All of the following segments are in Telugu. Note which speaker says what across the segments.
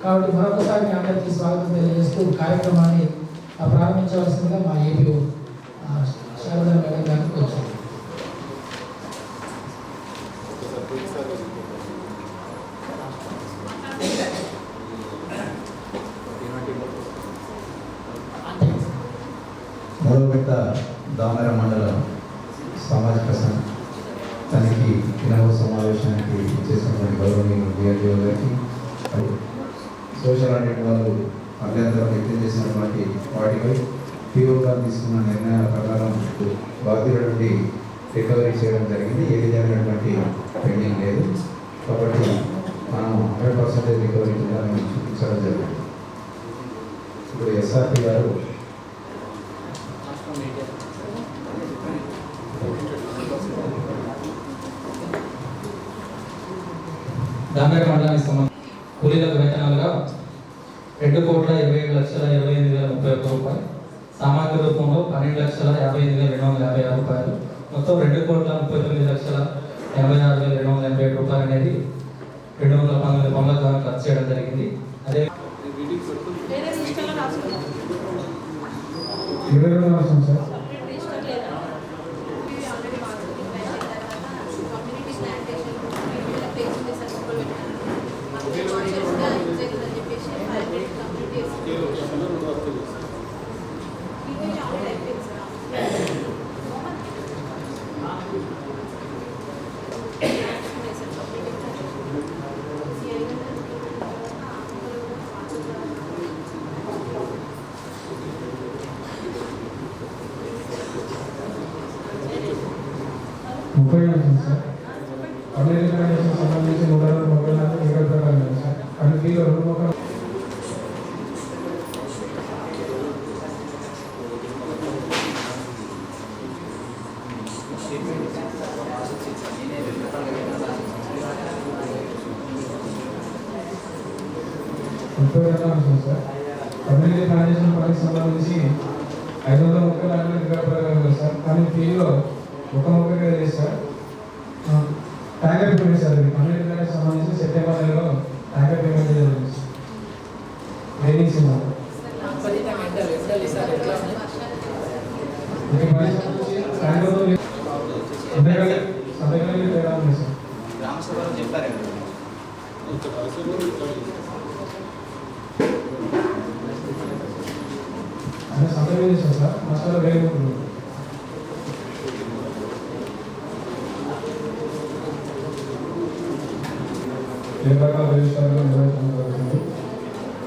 Speaker 1: కాబట్టి మరొకసారి మీ అందరికీ స్వాగతం తెలియజేస్తూ కార్యక్రమాన్ని ప్రారంభించవలసిందిగా మా ఏపీ శారదా మేడం గారికి వచ్చాము.
Speaker 2: మూడవపెట్ట దామర మండలం సామాజిక తనిఖీ దినవ సమావేశానికి చేసినటువంటి గౌరవనీయులు డిఆర్డీఓ గారికి, సోషల్ ఆడిట్ వాళ్ళు అభ్యంతరం వ్యక్తం చేసినటువంటి వాటిపై పిఓ గారు తీసుకున్న నిర్ణయాల ప్రకారం బాధ్యుల నుండి రికవరీ చేయడం జరిగింది. ఏ విధమైనటువంటి పెండింగ్ లేదు. కాబట్టి మనం 100% రికవరీ చేయాలని చూపించడం జరిగింది. ఇప్పుడు ఎస్ఆర్పి గారు
Speaker 3: దామర మండలానికి సంబంధించి కూలీలకు వేతనాలుగా 2,27,28,031 రూపాయలు, సామాగ్రి రూపంలో 12,58,256 రూపాయలు, మొత్తం 2,39,86,287 రూపాయలు అనేది 219 పనుల ద్వారా ఖర్చు చేయడం జరిగింది. అదే
Speaker 4: సంబంధించి 130 ప్రకారం సార్. కానీ ఫీలో 2 మొక్కలు సార్. కమ్యూనిటీ ఫౌండేషన్ పనికి సంబంధించి 500 మొక్కలు ప్రకారం సార్. కానీ ఫీలో 1 మొక్కగా లేదు సార్. Tanker payment sir. ఇది కమ్యూనిటీ ఫైనాన్స్ సంబంధించి సెప్టెంబర్ నెలలో ట్యాంకర్ పేమెంట్ జరిగింది సార్. రైనింగ్ సీజన్ సంతకాలు తేడా ఉంది సార్. అంటే సంతకం చేశాను సార్. మసాలా వేరే ఉంటుంది. లేబర్ రిజిస్టర్గా నిర్వహించడం జరుగుతుంది.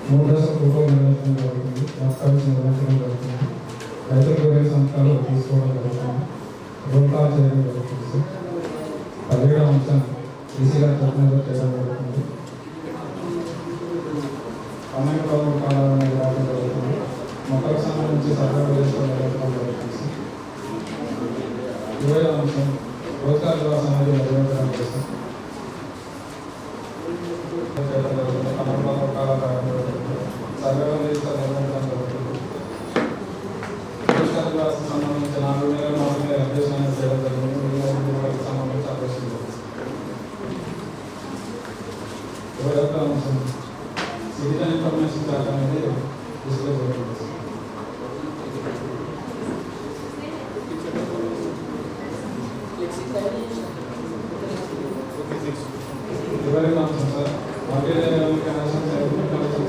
Speaker 4: 3 దశల ఫోటో నిర్వహించడం జరుగుతుంది. డాక్టర్స్ నిర్వహించడం జరుగుతుంది. రైతులకు వేరే సంస్థలు తీసుకోవడం జరుగుతుంది. రోల్ కాల్ చేయడం జరుగుతుంది. 17వ అంశం ఈసీగా చట్టంలో చేయడం జరుగుతుంది. పన్నెండు రోజుల కాలాన్ని రావడం జరుగుతుంది. మొక్కలకు సంబంధించి సర్వే రిజిస్టర్ నిర్వహించడం జరుగుతుంది. 20వ అంశం రోజ్గార్ యువ సమాజం నిర్వహించడం జరుగుతుంది. సంబంధించి 4 నెలల మాత్రమే అభ్యసనం చేయడం జరిగింది. సంబంధించి అభ్యసనం జరుగుతుంది. 21వ అంశం సిటిజన్ ఇన్ఫర్మేషన్ చార్ట్ అనేది డిస్ప్లే జరుగుతుంది. 22వ అంశం సార్ మల్టీలేయర్ కనెక్షన్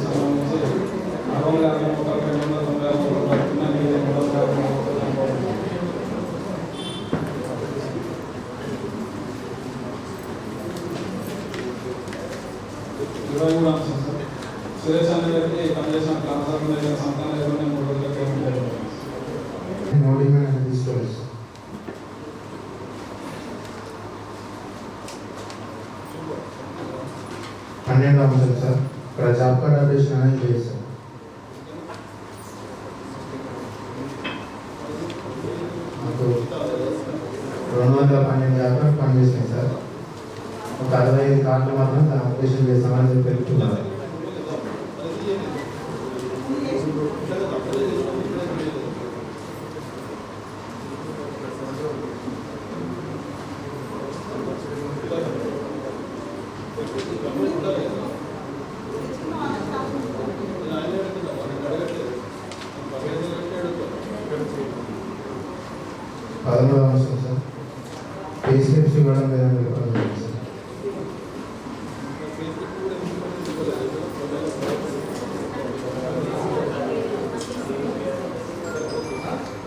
Speaker 4: సంబంధించి 650 మొక్కలు 290 మొక్కలు పడుతున్నాయి. 23వ అంశం సార్ సురేష్ అన్న గారికి పనిచేసిన ట్రాన్స్ఫర్ సంతానం లేకుండా 3 రోజుల పేమెంట్ జరుగుతుంది.
Speaker 2: తీసుకోలేదు. 12వ అంశం సార్ ఇక్కడ జాబ్ కార్డ్ అప్డేషన్ అనేది చేస్తాం. మాకు 212 దాకా పనిచేసినాయి సార్. ఒక 65 కార్డులు మాత్రం అప్డేషన్ చేస్తామని చెప్పి తెలుపుతున్నారు. 13వ అంశం సార్, పే స్లిప్స్ ఇవ్వడం లేదని చెప్పడం జరిగింది సార్.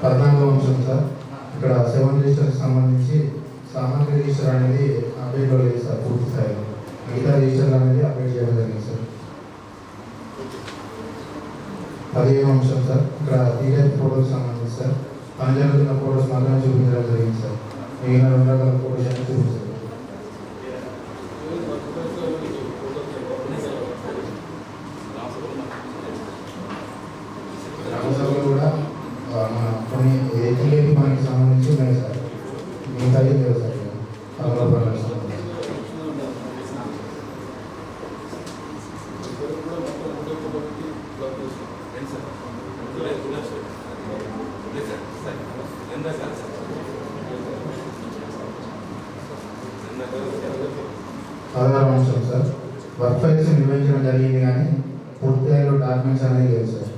Speaker 2: పద్నాలుగవ అంశం సార్, ఇక్కడ 7 రిజిస్టర్కి సంబంధించి సామాగ్రి రిజిస్టర్ అనేది అప్డేట్లో లేదు సార్ పూర్తి స్థాయిలో. మిగతా రిజిస్టర్ అనేది అప్డేట్ చేయడం జరిగింది సార్. 15వ అంశం సార్, ఇక్కడ టీడీఎఫ్ ఫోటోకి సంబంధించి సార్ పని జరుగుతున్న ఫోటోస్ మాత్రమే చూపించడం జరిగింది సార్. మిగిలిన 2 రకాల ఫోటోస్ అనేది చూపించారు. గ్రామసభలో కూడా మన కొన్ని ఏపీలేపీ మనకి సంబంధించి ఉన్నాయి సార్, మిగతా లేవు సార్. అమలాపురానికి సంబంధించి పదహారవ అంశం సార్, వర్క్ ఫైల్స్ నిర్వహించడం జరిగింది కానీ పూర్తి స్థాయిలో డాక్యుమెంట్స్ అనేది లేవు సార్.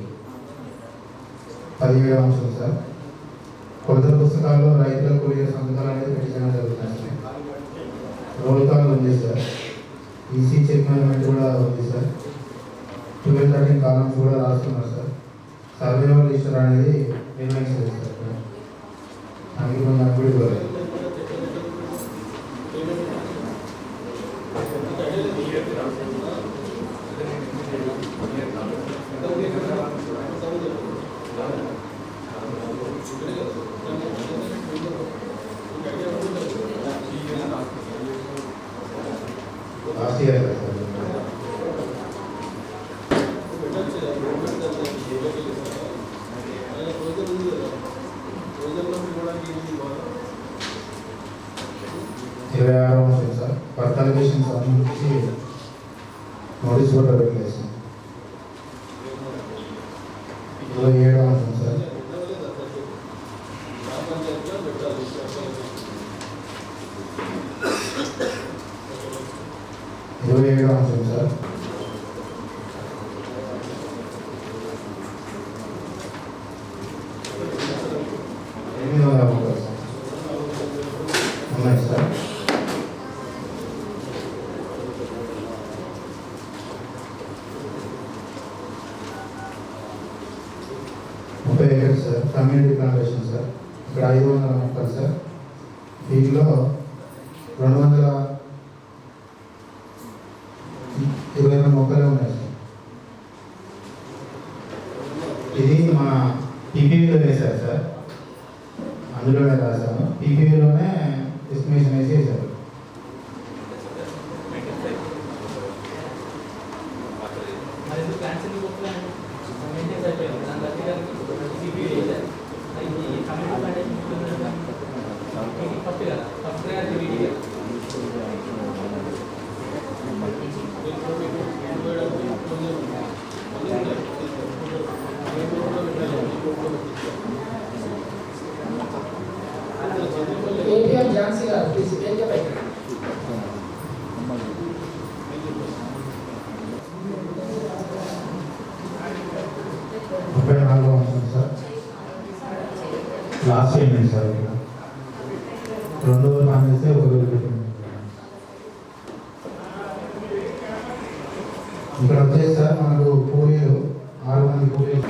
Speaker 2: 17వ అంశం సార్, కొత్త పుస్తకాల్లో రైతుల కూలీల సంతకాలు అనేది పెట్టించడం జరుగుతుంది సార్. రోల్ కాల్ ఉంది సార్, ఈసీ చెక్ మేనేజ్మెంట్ కూడా ఉంది సార్. 12-13 కాలమ్స్ కూడా రాస్తున్నారు సార్. సర్వేవర్ రిజిస్టర్ అనేది నిర్వహించలేదు సార్. అందుకు నాకు కూడా లాస్ట్ ఇయర్ సార్. ఇరవై 26వ అంశం సార్, వర్క్ అలిగేషన్ సంబంధించి నోటీస్ కూడా పెట్టలేదు సార్. 27వ అంశం సార్, 27వ అంశం సార్, ఉన్నాయి sir. 30 acres sir, community plantation sir. ఇక్కడ 500 మొక్కలు సార్. దీనిలో 220 మొక్కలే ఉన్నాయి సార్. ఇది మా పీపీవీలో వేశారు సార్, అందులోనే రాశాను. పీపీవీలోనే ఎస్టిమేషన్ వేసి వేశారు.
Speaker 1: ఏపీఎం ఝాన్సీ గారు ప్లీజ్ వేదిక పైకి.
Speaker 2: 34వ అంశం సార్, లాస్ట్ పేమెంట్ సార్. ఇక్కడ 2 రోజులు పని చేస్తే 1 రోజు పెట్టింది. ఇక్కడ వచ్చేసి సార్ మనకు కూలీలు 6 మంది కూలీలు.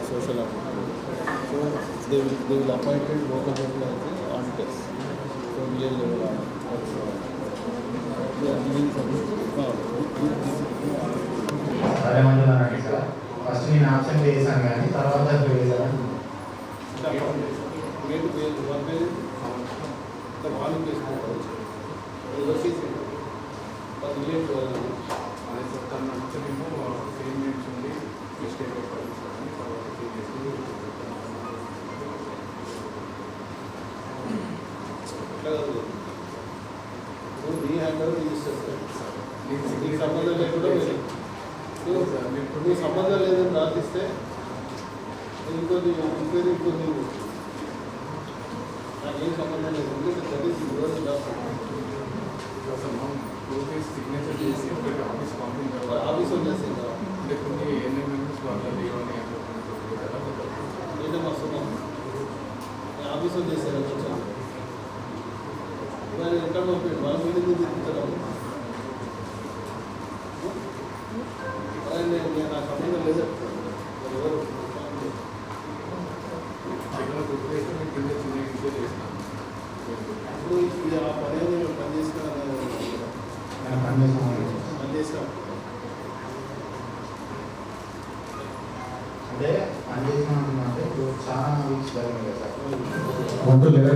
Speaker 5: Social appointment. So they will appoint local people as
Speaker 2: సరే మంది సార్ ఫస్ట్ నేను ఆప్షన్ చేశాను కానీ తర్వాత వేసాను
Speaker 5: సంబంధం లేదని రాసిస్తే ఇంకొద్ది నాకేం సంబంధం లేదు
Speaker 6: సిగ్నేచర్ చేసి ఆఫీస్ పంపించారు
Speaker 5: ఆఫీస్ వచ్చేసింది
Speaker 6: అంటే కొన్ని ఎన్ని మెంబర్స్ వాళ్ళ లీవ్
Speaker 5: ఏంటో వస్తున్నాం ఆఫీస్ వచ్చేసారు కొంచెం ఇవాళ ఎక్కడ పంపించండి వాళ్ళ మీటింగ్ తెప్పించడం నేను నాకు సంబంధం లేదు ఎవరు
Speaker 6: కింద చిన్న ఇంట్లో చేసినాను
Speaker 5: ఇప్పుడు ఇది ఆ పని నేను పని చేసిన
Speaker 2: అంటే పని చేసిన అంటే ఇప్పుడు చాలా వీక్స్ జరిగింది కదా సార్
Speaker 4: వంటలు లేదా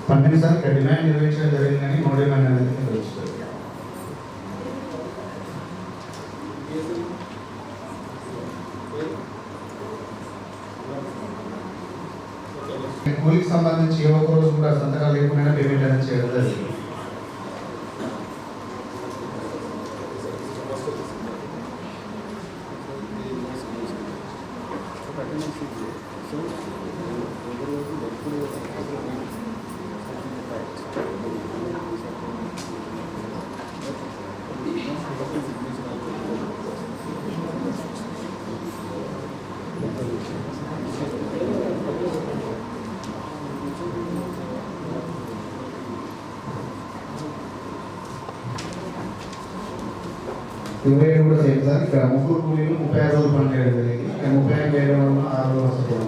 Speaker 2: పంపిణీ సార్ ఇక్కడ డిమాండ్ నిర్వహించడం జరిగిందని నో డిమాండ్ అనేది నిర్వహిస్తారు కూలికి సంబంధించి ఏ ఒక్క రోజు కూడా సంతకాలు లేకుండా పేమెంట్ అనేది చేయడం జరిగింది ఇరవై కూడా సేమ్ సార్ ఇక్కడ ముగ్గురు కూలీలు 35 రోజులు పని చేయడం జరిగింది ఇక్కడ 35 వేయడం వల్ల 6 రోజులు వస్తుంది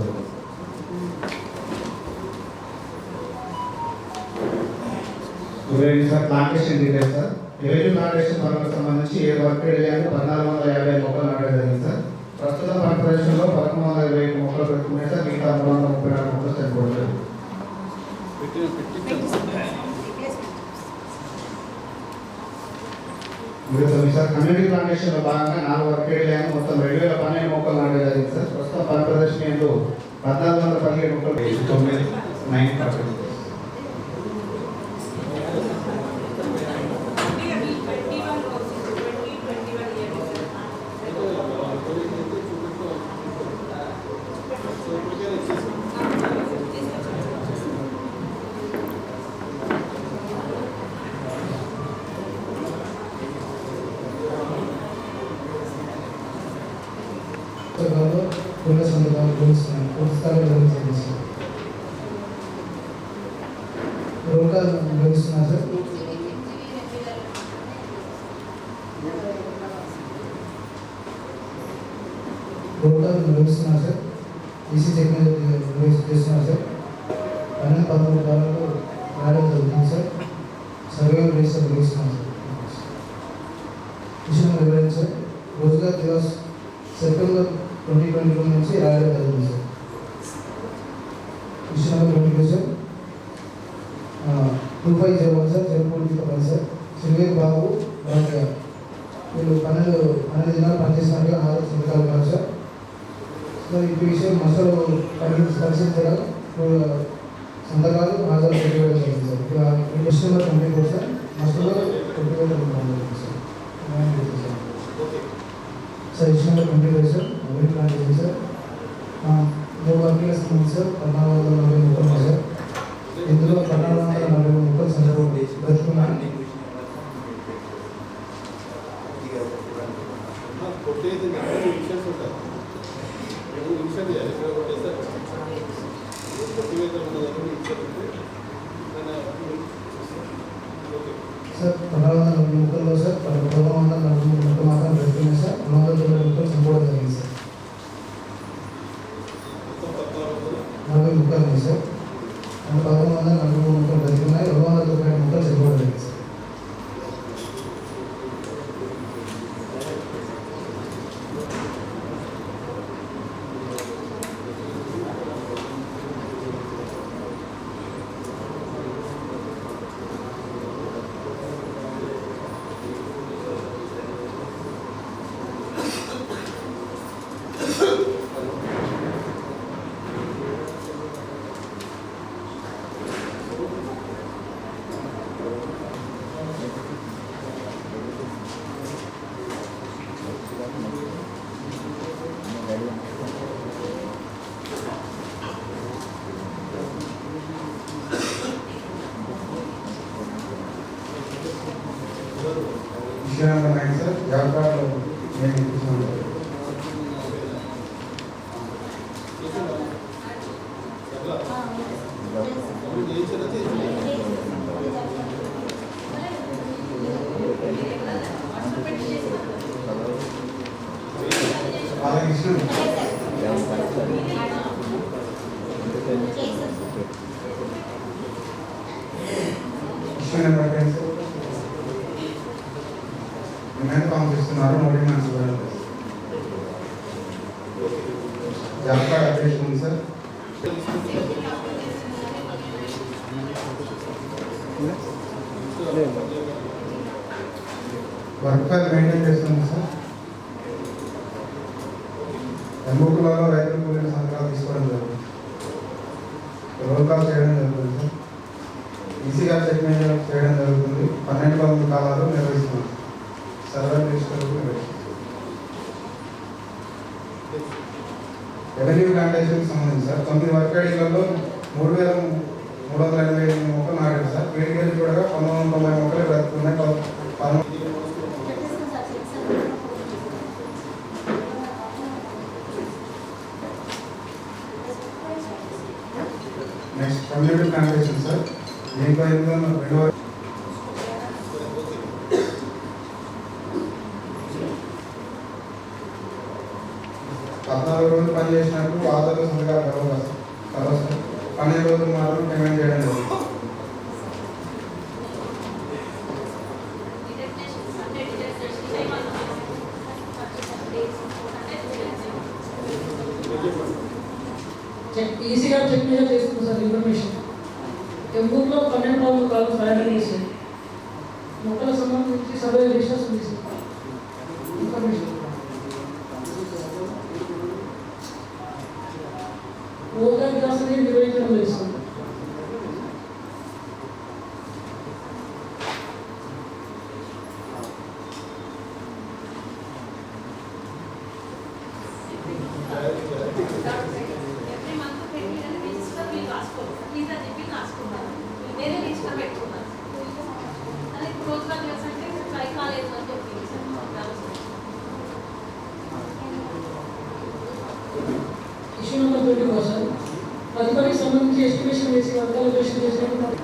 Speaker 2: sir plantation details sir revenue plantation పనులకు సంబంధించి ఏ వర్క్ ఏరియాకి 1450 మొక్కలు నాటడం జరిగింది సార్ ప్రస్తుతం మన ప్రదేశంలో 1120 మొక్కలు పెట్టుకునే సార్ మిగతా 334 మొక్కలు చనిపోవడం సార్ కమ్యూనిటీ ప్లాంటేషన్ లో భాగంగా 4 వర్క్ ఏరియాలు మొత్తం 2012 మొక్కలు నాటడం జరిగింది సార్ ప్రస్తుతం పని ప్రదర్శనలో 1417 మొక్కలు 9%.
Speaker 1: పూర్ణ సందర్భాలు పుస్తకాలు నిర్వహించారు రోగాలు నిర్వహిస్తున్నారు సార్ రోగాలు నిర్వహిస్తున్నారు సార్ ఈసీ టెక్నాలజీ చేస్తున్నారు సార్ 12-13 కాలంలో రావడం జరుగుతుంది సార్ సర్వే రిజిస్టర్ నిర్వహిస్తున్నాం సార్
Speaker 2: డివిజన్ 2501 సార్ జరుపుకుంటున్న సార్ సిల్వేర్ బాబు రాజయ్య వీళ్ళు 12 దినాలు పనిచేసినట్టుగా ఆధార్ సంతకాలు కాదు సార్. సో ఈ విషయం మసలు పరిశీలించగా సంతకాలు ఆధార్ పెట్టివేయడం జరిగింది సార్. డిసెంబర్ 24 సార్ మసలు పెట్టివేయడం జరిగింది sir. Sir December 25 sir mobile plan చేసింది సార్. 3 వర్గీల స్కీమ్ సార్ 1440 ముక్కలు సార్. ఇందులో 1440 ముక్కలు సందర్భం దర్శకున్నాను.
Speaker 5: కొట్టేది విషయాలు ఉంటాయి విషయాలు ఎక్కడ కొట్టేస్తారు
Speaker 2: సార్ 1440 ముక్కల్లో సార్ 1440 ముక్కలు మాత్రం దర్శకున్నాయి సార్. 490 ముక్కలు సంపూర్ణ జరిగింది సార్. 40 ముక్కలు ఉన్నాయి సార్. 1440 ముక్కలు దర్శకున్నాయి. 290 ముక్కలు సంపూర్ణ జరిగింది సార్. విషయాన్ని సార్ జాగ్రత్తలో నేను ఇస్తున్నాను. బాలకృష్ణ పంపిస్తున్నారు. మోడీ మనసు జాబ్ అప్డేషన్ ఉంది సార్. వర్క్ ఫైల్ మెయింటైన్ చేస్తుంది సార్. ఎంబుకులలో రైతుల కూలీల సంతకాలు తీసుకోవడం జరుగుతుంది. రోల్ కాల్ చేయడం జరుగుతుంది సార్. ఈసీగా చెక్ చేయడం జరుగుతుంది. 12 కాలాలు నిర్వహిస్తున్నాం. సర్వర్ రిజిస్టర్ రెవెన్యూ ప్లాంటేషన్కి సంబంధించి సార్ 9 వర్క్ ఐడీలలో 3388 మొక్కలు నాటారు సార్. వీడికి చూడగా 1990 మొక్కలు బ్రతుకున్నాయి. Next community plantation sir. దీంట్లో 2 14 రోజులు పని చేసినట్టు ఆధార్ సంతకాలు కలవాలి సార్. 12 రోజులు మాత్రం పేమెంట్ చేయడం జరుగుతుంది.
Speaker 1: ఈజీగా చెక్ మీద చేస్తుంది సార్. ఇన్ఫర్మేషన్ టెంపుల్లో 12 కాలు ఫైనల్ చేసి మొక్కల సంబంధించి సర్వే రిజిస్టర్స్ ఉంది సార్. ఇన్ఫర్మేషన్ ఓగా వికాసాన్ని నిర్వహించడం లేదు సార్. Issue number 24 sir. తదుపరికి సంబంధించి ఎస్టిమేషన్ వేసి వర్గాలు ఎస్టిమేషన్ చేసినప్పుడు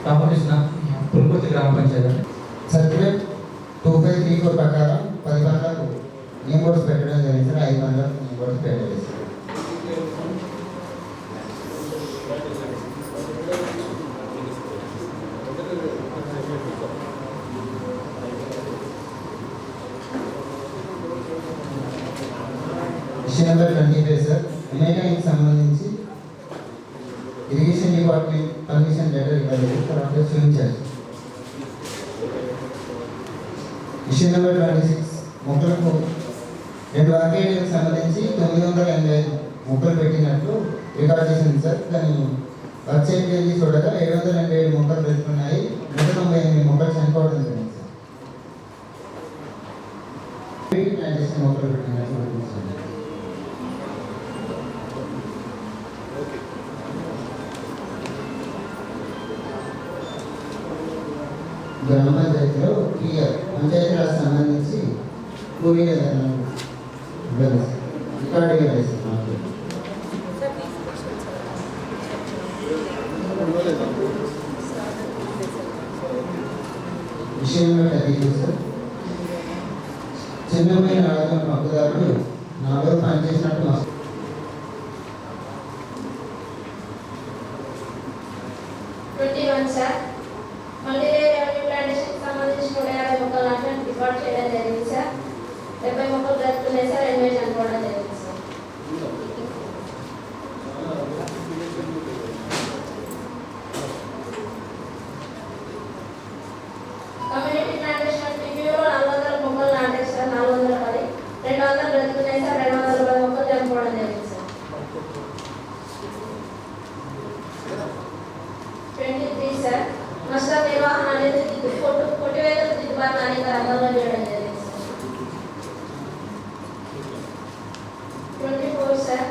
Speaker 3: రామకృష్ణ పుల్పర్తి గ్రామ పంచాయతీ
Speaker 2: సర్టిఫికేట్ 2534 ప్రకారం
Speaker 7: 10 పనులకు నేమ్ బోర్డ్స్ పెట్టడం జరిగింది సార్. 5 పనులకు నేమ్ బోర్డ్స్ పెట్టలేదు సార్. విషయం నెంబర్ 25 సార్. వినాయకానికి సంబంధించి ఇరిగేషన్ డిపార్ట్మెంట్ పర్మిషన్ లెటర్ ఇవ్వలేదు, తర్వాత చూపించారు. విషయం నెంబర్ 26 మొక్కలకు 2 ఆర్కేడ్లకు సంబంధించి 980 మొక్కలు పెట్టినట్లు రికార్డ్ చేసింది సార్. కానీ వెబ్సైట్కి వెళ్ళి చూడగా 787 మొక్కలు పెట్టుకున్నాయి, 198 మొక్కలు చనిపోవడం జరిగింది సార్. ప్లాంటేషన్ మొక్కలు పెట్టినట్లు గుర్తించండి. గ్రామ పంచాయతీలో పంచాయతీరాజ్ సంబంధించి కూలీల రికార్డు ఇవ్వలేదు మాకు. విషయంలో తెలియదు సార్. చిన్నమైన ఆదాయం హక్కుదారుడు నాలో పనిచేసినట్టు మాకు
Speaker 8: 21 సార్. మళ్ళీ రెవెన్యూ ప్లాంటేషన్ సంబంధించి 150 మొక్కలు నాటడం రికార్డ్ చేయడం జరిగింది సార్. 70 మొక్కలు బ్రతుకున్నాయి సార్, 80 చనిపోవడం జరిగింది సార్. కమ్యూనిటీ ప్లాంటేషన్ టీవీలో 400 మొక్కలు నాటారు సార్, 410. 200 బ్రతుకున్నాయి సార్, 210 మొక్కలు చనిపోవడం జరిగింది సార్. 23 సార్. నష్ట నిర్వహణ అనేది కొట్టివేతలు దిద్దుబాటు అనేక రకాలుగా చేయడం జరిగింది సార్. 24 సార్.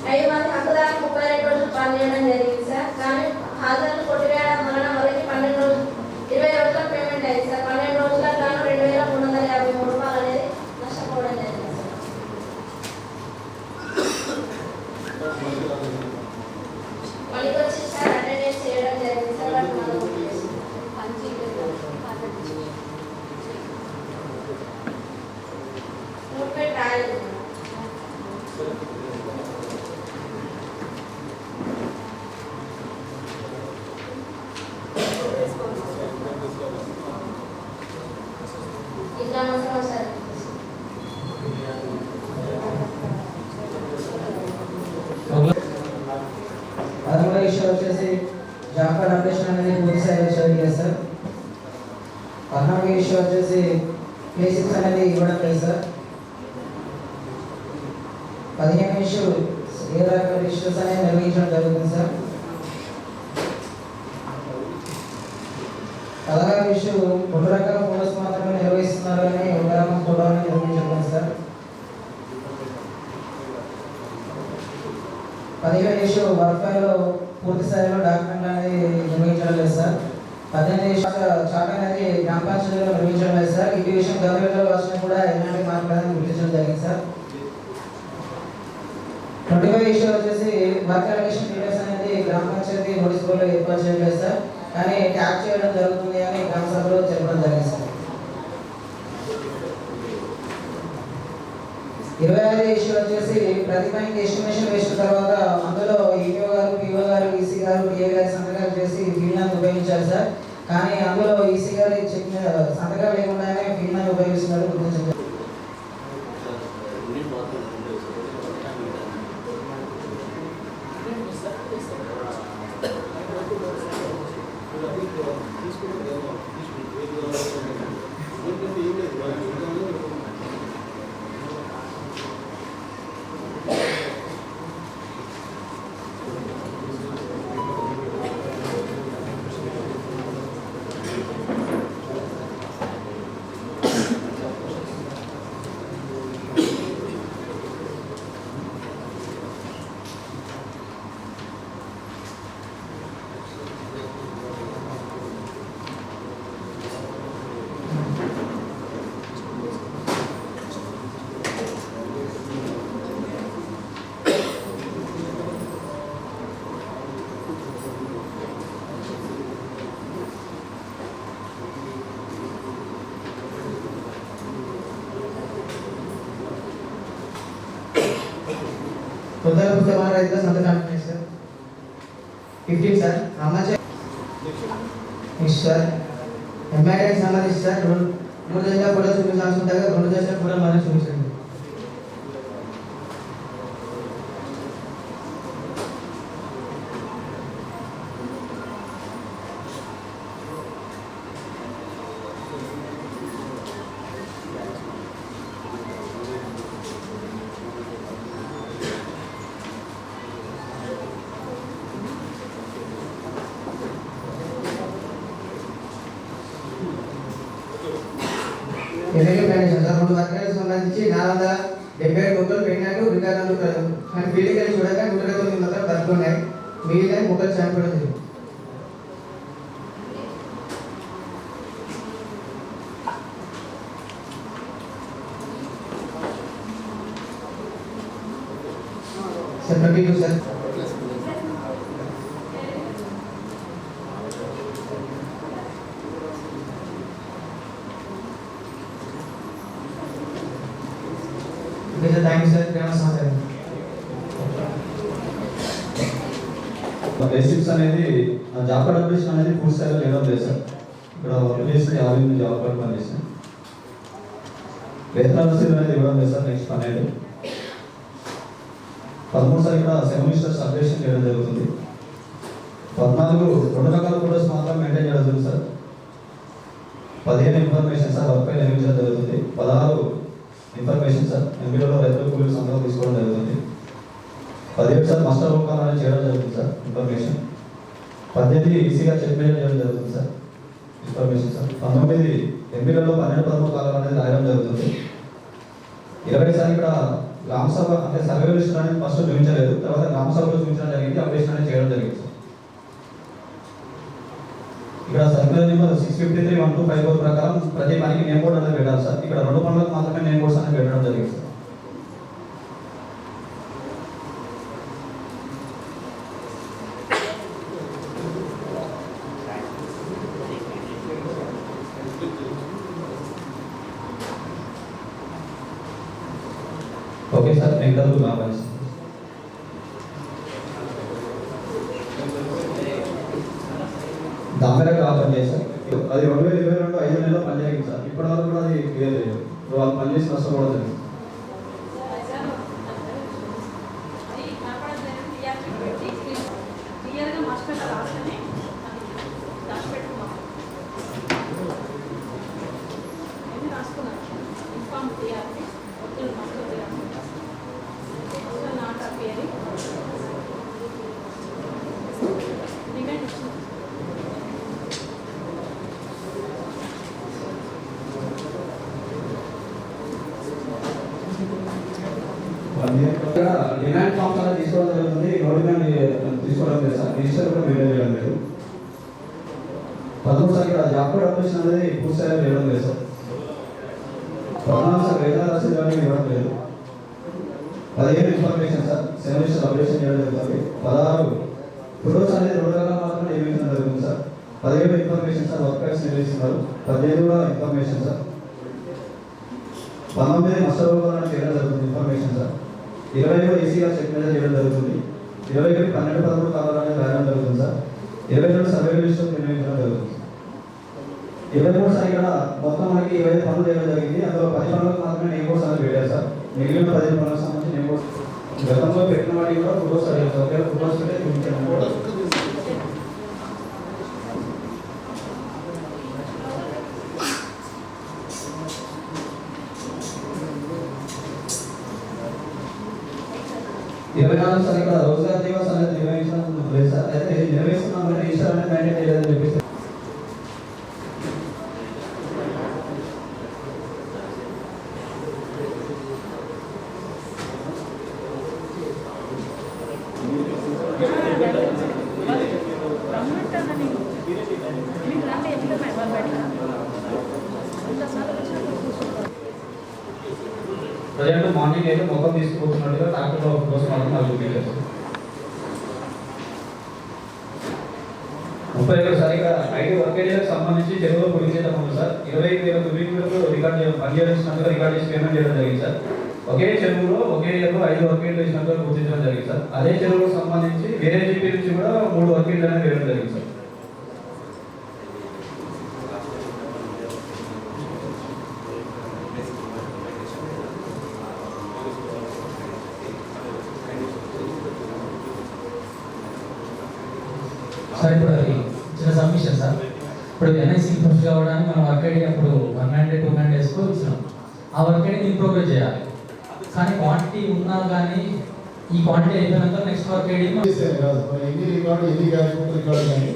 Speaker 8: 5 మంది హక్కుదారులు 32 రోజులు పనిచేయడం జరిగింది సార్. కానీ హాజరులు కొట్టివేయడం వలన వాళ్ళకి 12 రోజులు 20 రోజుల పేమెంట్ అయింది సార్. 12 రోజులకు గాను 2353 రూపాయలు అనేది నష్టపోవడం జరిగింది సార్. వాళ్ళకి వచ్చి సార్ అటెండెన్స్ చేయడం జరిగింది సార్. వాటి మనం మూవ్మెంట్ రాలేదు. ఇంకా అవసరం సార్.
Speaker 9: పదమూడవ ఇష్యూ వచ్చేసి జాబ్ కార్డ్ అప్డేషన్ అనేది పూర్తి స్థాయిలో చేయలేదు సార్. 14వ ఇష్యూ వచ్చేసి ప్లేసిప్స్ అనేది ఇవ్వడం లేదు సార్. 15వ ఇష్యూ ఏ రకమైన ఇష్యూస్ అనేది నిర్వహించడం జరుగుతుంది సార్. 16వ ఇష్యూ 2 రకాల ఫోటోస్ మాత్రమే నిర్వహిస్తున్నారు అని 1 రకం ఫోటోని నిర్వహించడం సార్. 15వ ఇష్యూ వర్క్ఫైలో పూర్తి స్థాయిలో డాక్యుమెంట్ అనేది నిర్వహించడం లేదు సార్. 18వ ఇష్యూ చార్ట్ అనేది గ్రామ పంచాయతీలో నిర్వహించడం లేదు సార్. ఈ విషయం గవర్నమెంట్లో వచ్చినా కూడా ఎలాంటి మార్పు లేదని గుర్తించడం జరిగింది సార్. 25వ ఇష్యూ వచ్చేసి వర్క్ అలొకేషన్ డీటెయిల్స్ అనేది గ్రామ పంచాయతీ మున్సిపల్లో ఏర్పాటు చేయలేదు సార్. కానీ ట్యాప్ చేయడం జరుగుతుంది అని గ్రామ సభలో చెప్పడం జరిగింది సార్. 25వ ఇష్యూ వచ్చేసి ప్రతి పనికి ఎస్టిమేషన్ వేసిన తర్వాత అందులో ఈఓ గారు, పిఓ గారు, ఈసీ గారు, డిఏ గారి సంతకాలు చేసి ఫీల్డ్ ఉపయోగించారు సార్. కానీ అందులో ఈసీ గారి సంతకాలు లేకుండానే ఫీల్డ్ ఉపయోగిస్తున్నారు గుర్తించారు.
Speaker 7: కొత్తల పుస్తకాల రైతుల సంతకం సార్ 15 సార్ రామాచారి సార్ ఎంఐటీకి సంబంధించి సార్ 3 దశల కూడా చూపించాల్సి ఉంటాగా 2 దశలు కూడా మనం చూపించండి. ఎలాగే ప్లాన్ సార్ 2 వర్గాలకు సంబంధించి 477 మొక్కలు పెట్టినట్టు రికార్డులు కానీ ఫీల్డ్కి వెళ్ళి చూడగా 129 మొక్కలు తగ్గుతున్నాయి. మిగిలిన మొక్కలు చనిపోవడం జరిగింది. Sir 22 sir thank you sir ప్రేమ సమాచారం.
Speaker 3: బేసిక్స్ అనేది జాబ్ కార్డ్ అప్లికేషన్ అనేది పూర్తి స్థాయిలో లేవడం లేదు సార్. ఇక్కడ వర్క్ చేసిన 50 జాబ్ కార్డ్ పని చేసిన వేతన రసీదు అనేది ఇవ్వడం లేదు సార్. నెక్స్ట్ 12 13 సార్ ఇక్కడ సెమిస్టర్స్ అప్డేషన్ చేయడం జరుగుతుంది. 14 2 రకాల ఫోటోస్ మాత్రం మెయింటైన్ చేయడం జరుగుతుంది సార్. 15 ఇన్ఫర్మేషన్ సార్ వర్క్ పై నిర్మించడం జరుగుతుంది. 16 ఇన్ఫర్మేషన్ సార్ ఎంపీలో రైతుల కూలీల సంఘం తీసుకోవడం జరుగుతుంది. 17 సార్ మాస్టర్ రూపాలని చేయడం జరుగుతుంది సార్ ఇన్ఫర్మేషన్. 18 ఈసీగా చెక్ మెజర్ చేయడం జరుగుతుంది సార్ ఇన్ఫర్మేషన్ సార్. 19 ఎంపీలలో 12 13 కాలం అనేది రాయడం జరుగుతుంది. 20 సార్ ఇక్కడ గ్రామ సభ అంటే సర్వే లిస్ట్ అనేది ఫస్ట్ చూపించలేదు, తర్వాత గ్రామ సభలో చూపించడం జరిగింది, అప్డేషన్ అనేది చేయడం జరిగింది సార్. ఇక్కడ సర్క్యులర్ నెంబర్ 653/1254 ప్రకారం ప్రతి పనికి నేమ్ బోర్డ్ అనేది పెట్టాలి సార్. ఇక్కడ 2 పనులకు మాత్రమే నేమ్ బోర్డ్స్ అనేది పెట్టడం జరిగింది సార్. ఓకే సార్ మిగతా బాగా దామెరకు ఆఫర్ చేశారు. అది 2022 5 నెలల్లో పని జరిగింది సార్. ఇప్పటి వరకు కూడా అది క్లియర్ చేయలేదు. వాళ్ళు పని చేసి నష్టపోవడం జరిగింది. డిమాండ్ ఫామ్స్ అనేది తీసుకోవడం జరుగుతుంది. నో డిమాండ్ తీసుకోవడం లేదు సార్. రిజిస్టర్ కూడా మెయింటైన్ చేయడం లేదు. 13 సార్ ఇక్కడ జాబ్ కార్డ్ అప్లికేషన్ అనేది పూర్తి స్థాయిలో ఇవ్వడం లేదు సార్. 14 సార్ వేతన రసీదు అనేది ఇవ్వడం లేదు. 15 ఇన్ఫర్మేషన్ సార్ సెమిస్టర్ అప్డేషన్ చేయడం జరుగుతుంది. 16 ఫోటోస్ అనేది 2 రకాల మాత్రమే నిర్మించడం జరుగుతుంది sir. 17 information sir work price నిర్వహిస్తున్నారు. 18 కూడా ఇన్ఫర్మేషన్ సార్. 19 మాస్టర్ రూపాయలు చేయడం జరుగుతుంది ఇన్ఫర్మేషన్ సార్. 20 ఈసీగా చెక్ మెజర్ చేయడం జరుగుతుంది. 21 12 13 కావాలని రాయడం జరుగుతుంది సార్. 22 సర్వే లిస్ట్ నిర్వహించడం జరుగుతుంది. 23 సార్ ఇక్కడ మొత్తం మనకి 25 పనులు చేయడం జరిగింది. అందులో 10 పనులకు మాత్రమే నేమ్ బోర్డ్స్ అనేది పెట్టారు సార్. మిగిలిన 15 పనులకు సంబంధించి నేమ్ బోర్డ్స్ గతంలో పెట్టిన వాటికి కూడా ఫోటోస్ అడిగారు. ఒకవేళ ఫోటోస్ పెట్టి చూపించడం కూడా 24 సార్ ఇక్కడ రోజ్గార్ దివస్ అనేది నిర్వహించడం లేదు సార్. అయితే ఇది నిర్వహిస్తున్నాం అంటే రిజిస్టర్ అనేది మెయింటైన్ చేయలేదని చెప్పేసి ప్రజెంట్ మార్నింగ్ అయితే మొత్తం తీసుకుపోతున్నట్టుగా ట్రాక్టర్లో కోసం మాత్రం చూపించారు. 31 సార్ ఇక్కడ ఐటీ వర్క్ ఏరియాకి సంబంధించి చెరువులో పొడి చేయడం ఉంది సార్. 25,000 క్యూబిక్ మీటర్లు రికార్డ్ పనిచేసినట్టుగా రికార్డ్ చేసి పేమెంట్ చేయడం జరిగింది సార్. ఒకే చెరువులో ఒకే ఇయర్లో 5 వర్కింగ్లు వేసినట్టుగా గుర్తించడం జరిగింది సార్. అదే చెరువుకు సంబంధించి వేరే జీపీ నుంచి కూడా 3 వర్కింగ్లు అనేది వేయడం జరిగింది సార్.
Speaker 10: సార్ ఇప్పుడు అది చిన్న సబ్మిషన్ సార్. ఇప్పుడు ఎన్ఐసి ఫస్ట్ కావడానికి మనం వర్క్ ఐడి అప్పుడు 1 man 2 man డేస్కు ఇచ్చినాం. ఆ వర్క్ ఐడి ఇన్ ప్రోగ్రెస్ చేయాలి. కానీ క్వాంటిటీ ఉన్నా కానీ ఈ క్వాంటిటీ అయిపోయినాక నెక్స్ట్ వర్క్ ఐడి
Speaker 5: కాదు, ఎన్ని రికార్డు ఎన్ని క్యాలిక్యులేటర్ రికార్డు కానీ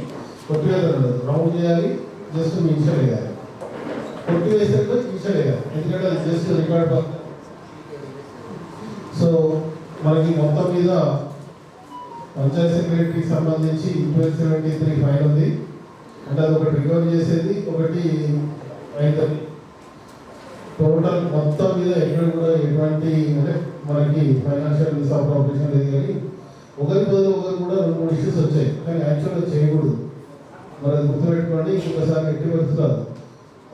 Speaker 5: కొట్టివేయదు, రౌండ్ చేయాలి, జస్ట్ మీ ఇన్షియల్ వేయాలి. కొట్టి వేసేందుకు ఇన్షియల్ వేయాలి, ఎందుకంటే అది జస్ట్ రికార్డ్. సో మనకి మొత్తం మీద పంచాయత్ సెక్రటరీకి సంబంధించి 1273 ఫైల్ ఉంది. అంటే అది ఒకటి రికవరీ చేసేది, ఒకటి రైతు. టోటల్ మొత్తం మీద ఎక్కడ కూడా ఎటువంటి అంటే మనకి ఫైనాన్షియల్ మిస్అప్రోప్రియేషన్ లేదు. కానీ ఒకరి బదులు ఒకరు కూడా 2-3 ఇష్యూస్ వచ్చాయి, కానీ యాక్చువల్గా చేయకూడదు. మరి అది గుర్తుపెట్టుకోండి. ఇంకొకసారి ఎట్టి పెడుతున్నారు.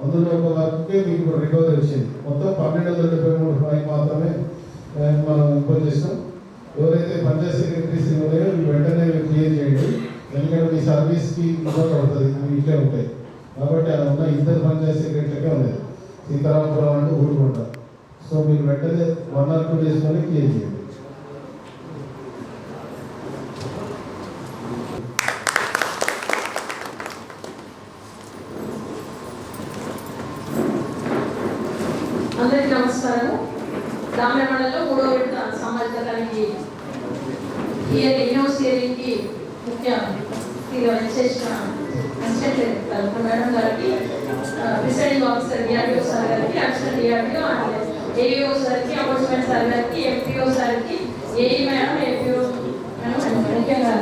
Speaker 5: అందులో ఒక వర్క్కే మీకు ఇప్పుడు రికవరీ వచ్చింది. మొత్తం 1273 ఫైల్ మాత్రమే మనం ఇంపోజ్ చేస్తాం. ఎవరైతే పంచాయత్ సెక్రటరీస్ ఉన్నాయో వెంటనే క్లియర్ చేయండి, ఎందుకంటే మీ సర్వీస్కి ఇబ్బంది అవుతుంది. అవి ఇట్లే ఉంటాయి కాబట్టి అలా ఉన్న 2 పంచాయత్ సెక్రటరీకే ఉన్నాయి, సీతారామపురం అంటూ ఊరుకుంట. సో మీరు వెంటనే 1 or 2 డేస్లోనే క్లియర్ చేయండి.
Speaker 1: అందరికీ నమస్కారము. గ్రామీణ మండలంలో 3వ విడత సంవత్సరానికి ఇన్హౌస్ హియరింగ్కి ముఖ్య విశేష అసిస్టెంట్ మేడం గారికి, ప్రిసైడింగ్ ఆఫీసర్ డిఆర్డిఓ సార్ గారికి, అడిషనల్ డిఆర్డిఓ అండ్ ఏఈఓ సార్కి, అపోజిమెంట్ సార్ గారికి, ఎంపీఓ సార్కి, ఏఈ మేడం, ఏపీఓ మేడం, ముఖ్యంగా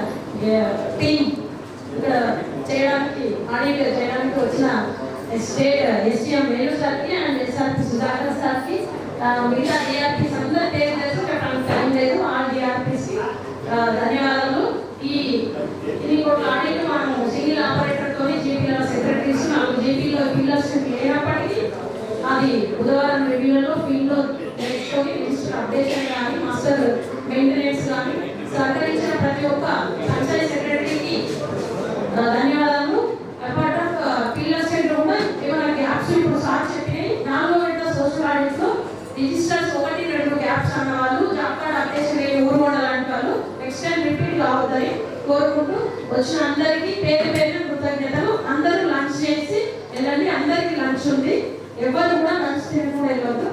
Speaker 1: టీమ్ ఇక్కడ చేయడానికి ఆడిట్ చేయడానికి వచ్చిన స్టేట్ ఎస్టీఎం వేణు సార్కి అండ్ ఎస్ఆర్పి సుధాకర్ సార్కి, మిగతా డిఆర్పీస్ అందరూ పేరు తెలుసు, చెప్పడానికి టైం లేదు. ఆ డిఆర్పీస్కి ధన్యవాదాలు. ఈ 3 కోట్ల ఆడిట్ మనము సింగిల్ ఆపరేటర్తో జీపీల సెక్రటరీస్ 4 జీపీలో ఫీల్డర్స్ లేనప్పటికీ అది బుధవారం రివ్యూలో ఫీల్డ్లో నేర్చుకొని రిజిస్టర్ అప్డేషన్ కానీ మాస్టర్ మెయింటెనెన్స్ కానీ సహకరించిన ప్రతి ఒక్క పంచాయత్ సెక్రటరీకి ధన్యవాదాలు. అపార్ట్ ఆఫ్ ఫీల్డర్ సెంటర్ కూడా ఏమైనా గ్యాప్స్ ఇప్పుడు సార్ చెప్పినాయి. 4వ విడత సోషల్ ఆడిట్లో రిజిస్టర్స్ 1-2 గ్యాప్స్ అన్న వాళ్ళు, జాబ్ కార్డ్ అప్డేషన్ ఊరు లాంటి వాళ్ళు నెక్స్ట్ టైం రిపీట్ కావద్దని కోరుకుంటూ వచ్చిన అందరికీ పేరు పేరు కృతజ్ఞతలు. అందరూ లంచ్ చేసి వెళ్ళండి. అందరికీ లంచ్ ఉంది, ఎవరు కూడా లంచ్ తినకుండా వెళ్ళవద్దు.